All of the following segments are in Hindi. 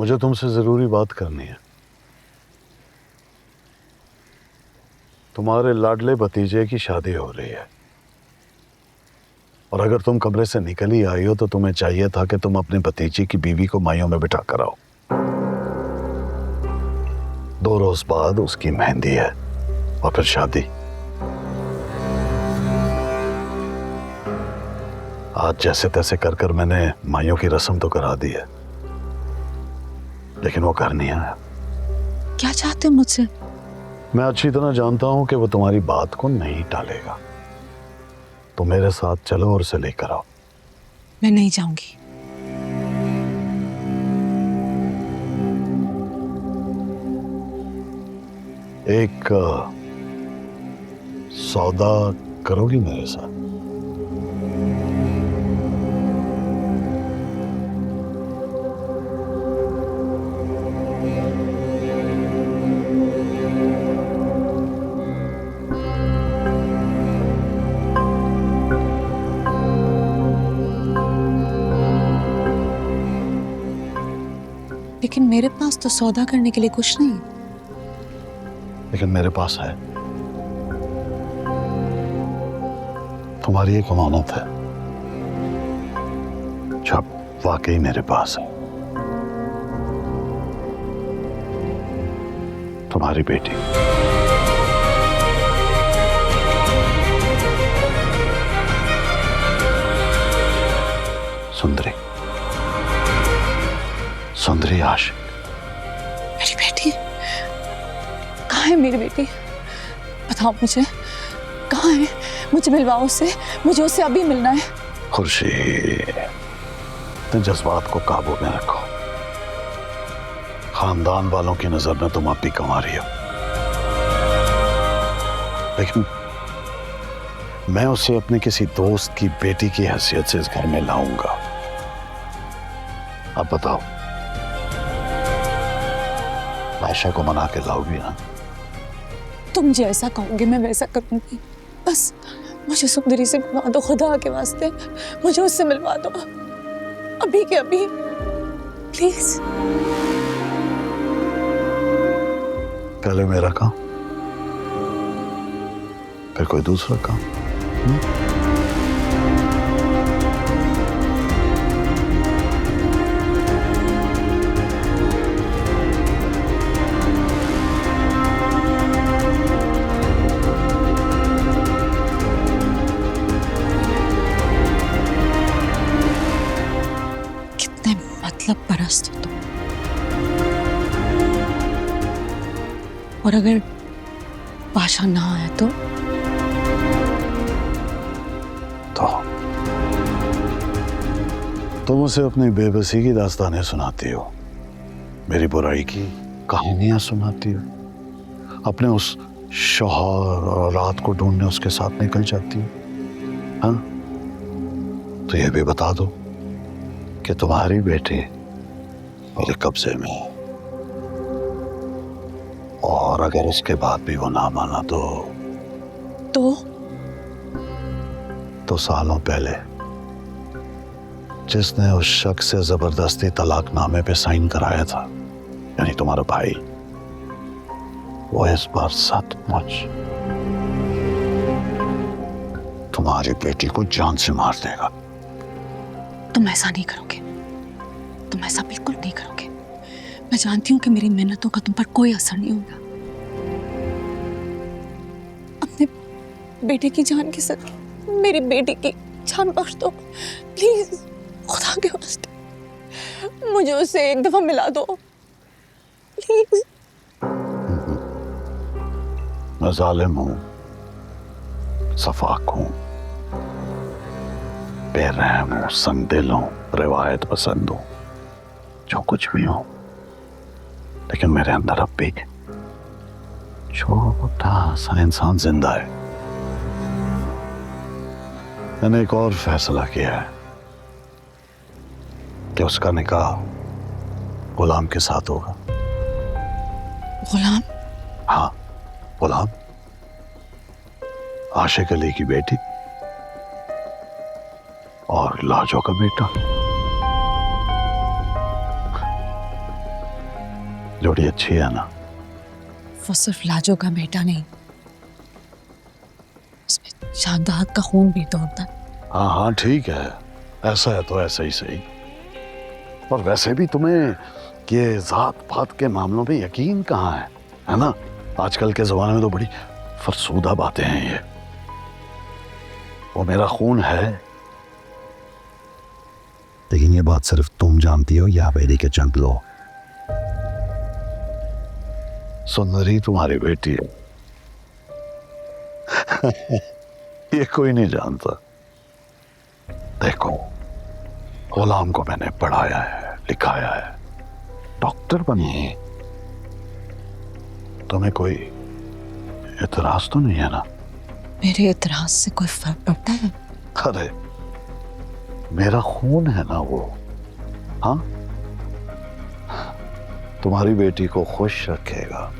मुझे तुमसे जरूरी बात करनी है। तुम्हारे लाडले भतीजे की शादी हो रही है और अगर तुम कमरे से निकल ही आई हो तो तुम्हें चाहिए था कि तुम अपने भतीजे की बीवी को माइयों में बिठा कर आओ। 2 रोज बाद उसकी मेहंदी है और फिर शादी। आज जैसे तैसे कर कर मैंने माइयों की रस्म तो करा दी है, लेकिन वो घर नहीं आया। क्या चाहते हो मुझसे? मैं अच्छी तरह जानता हूं कि वो तुम्हारी बात को नहीं टालेगा। तो मेरे साथ चलो और उसे लेकर आओ। मैं नहीं जाऊंगी। एक सौदा करोगी मेरे साथ? लेकिन मेरे पास तो सौदा करने के लिए कुछ नहीं। लेकिन मेरे पास है। तुम्हारी एक अमानत है जो अब वाकई मेरे पास है। तुम्हारी बेटी। सुंदरी। सुंदरी आशिक। मेरी बेटी कहाँ है? मेरी बेटी बताओ मुझे, कहाँ है? मुझे मिलवाओ उससे, मुझे उससे अभी मिलना है। खुर्शीद, अपने जज्बात को काबू में रखो। खानदान वालों की नजर में तुम अब भी कुंवारी हो, लेकिन मैं उसे अपने किसी दोस्त की बेटी की हैसियत से इस घर में लाऊंगा। अब बताओ, आयशा को मना के लाओगी ना? तुम जैसा कहोगे मैं वैसा करूंगी। बस मुझे सुंदरी से मिलवा दो, खुदा के वास्ते मुझे उससे मिलवा दो, अभी के अभी, प्लीज। पहले मेरा काम, फिर कोई दूसरा काम। कितने मतलब परस्त हो तुम। और अगर बादशाह ना आया तो तुम उसे अपनी बेबसी की दास्तानें सुनाती हो, मेरी बुराई की कहानियां सुनाती हो, अपने उस शौहर और रात को ढूंढने उसके साथ निकल जाती हो। हाँ, तो ये भी बता दो कि तुम्हारी बेटी मेरे कब्जे में है, और अगर उसके बाद भी वो ना माना तो सालों पहले जिसने उस शख्स से जबरदस्ती तलाकनामे पे साइन कराया था, यानी तुम्हारा भाई, वो इस बार सचमुच तुम्हारी बेटी को जान से मार देगा। तुम ऐसा नहीं करोगे, तुम ऐसा बिल्कुल नहीं करोगे। मैं जानती हूं कि मेरी मेहनतों का तुम पर कोई असर नहीं होगा। अपने बेटे की जान के साथ मेरी बेटी की जान बख्श दो प्लीज, खुदा के वास्ते मुझे उससे एक दफा मिला दो प्लीज। मैं जालिम हूं, सफाक हूं, बेरहम हूं, संगदिल हूं, रिवायत पसंद हूं, जो कुछ भी हूं, लेकिन मेरे अंदर अब भी छोटा सा इंसान जिंदा है। मैंने एक और फैसला किया है कि उसका निकाह गुलाम के साथ होगा। गुलाम? हाँ, गुलाम, आशिक अली की बेटी और लाजो का बेटा। जोड़ी अच्छी है ना? वो सिर्फ लाजो का बेटा नहीं, उसमें शादात का खून भी दौड़ता है। हाँ हाँ ठीक है, ऐसा है तो ऐसा ही सही। और वैसे भी तुम्हें ये जात पात के मामलों में यकीन कहाँ है ना? आजकल के जमाने में तो बड़ी फरसूदा बातें हैं ये। वो मेरा खून है, लेकिन ये बात सिर्फ तुम जानती हो या बेटी के चंद लोग। सुंदरी तुम्हारी बेटी है। ये कोई नहीं जानता। देखो, गुलाम को मैंने पढ़ाया है, लिखाया है, डॉक्टर बनी। तुम्हें कोई एतराज तो नहीं है ना? मेरे एतराज से कोई फर्क पड़ता है? अरे मेरा खून है ना वो। हाँ, तुम्हारी बेटी को खुश रखेगा।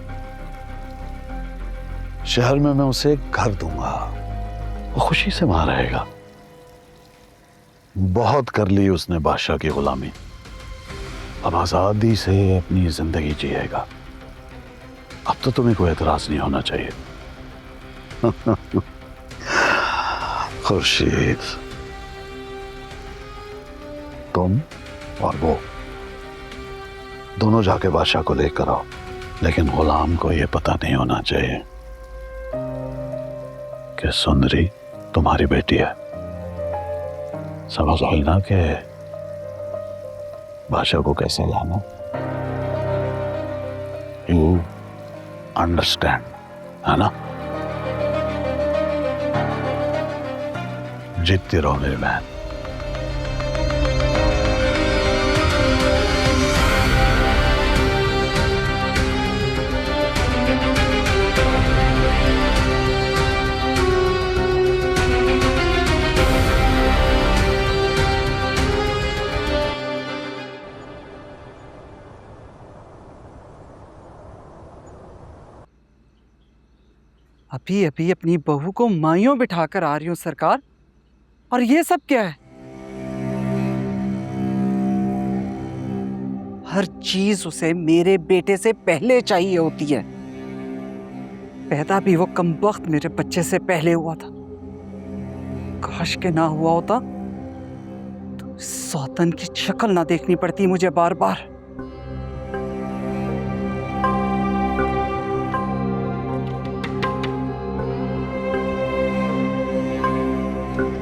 शहर में मैं उसे एक घर दूंगा, वो खुशी से वहां रहेगा। बहुत कर ली उसने बादशाह की गुलामी, अब आजादी से अपनी जिंदगी जिएगा। अब तो तुम्हें कोई एतराज नहीं होना चाहिए। खुर्शीद, तुम और वो दोनों जाके बादशाह को लेकर आओ, लेकिन गुलाम को यह पता नहीं होना चाहिए कि सुंदरी तुम्हारी बेटी है। समझ आई ना कि बादशाह को कैसे लाना? यू अंडरस्टैंड, है ना? जीतती रहो मेरी बहन। अभी अभी अपनी बहू को माइयों बिठाकर आ रही हूं सरकार, और ये सब क्या है? हर चीज उसे मेरे बेटे से पहले चाहिए होती है। पैदा भी वो कमबख्त मेरे बच्चे से पहले हुआ था। काश के ना हुआ होता तो सौतन की शक्ल ना देखनी पड़ती मुझे बार बार।